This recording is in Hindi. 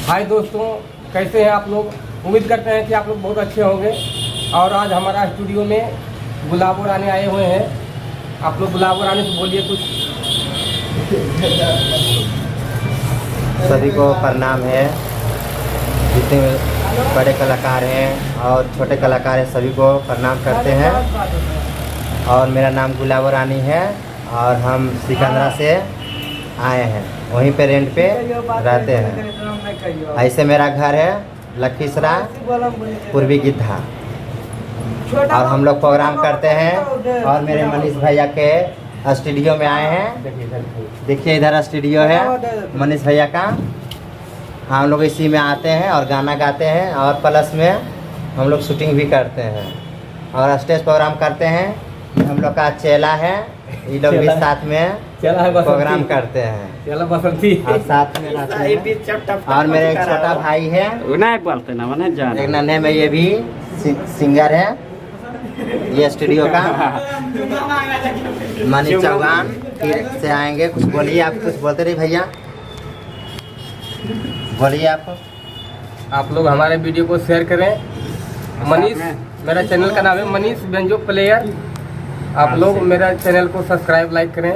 हाय दोस्तों, कैसे हैं आप लोग। उम्मीद करते हैं कि आप लोग बहुत अच्छे होंगे। और आज हमारा स्टूडियो में गुलाबो रानी आए हुए हैं। आप लोग गुलाबो रानी से बोलिए कुछ। सभी को प्रणाम है। जितने बड़े कलाकार हैं और छोटे कलाकार हैं सभी को प्रणाम करते हैं। और मेरा नाम गुलाबो रानी है और हम सिकंदरा से आए हैं, वहीं पे रेंट पे रहते हैं। ऐसे मेरा घर है लखीसराय पूर्वी गिद्धा। और हम लोग प्रोग्राम करते हैं और मेरे मनीष भैया के स्टूडियो में आए हैं। देखिए इधर स्टूडियो है मनीष भैया का। हम लोग इसी में आते हैं और गाना गाते हैं और प्लस में हम लोग शूटिंग भी करते हैं और स्टेज प्रोग्राम करते हैं। हम लोग का चेला है, ये लोग भी साथ में प्रोग्राम करते हैं और साथ में और मेरे एक छोटा भाई है, एक नन्हे में ये भी सिंगर है ये स्टूडियो का मनीष चौहान फिर से आएंगे। कुछ बोलिए, आप कुछ बोलते रहिए भैया, बोलिए आप लोग हमारे वीडियो को शेयर करें। मनीष, मेरा चैनल का नाम है मनीष बेंजो प्लेयर। आप लोग मेरा चैनल को सब्सक्राइब लाइक करें।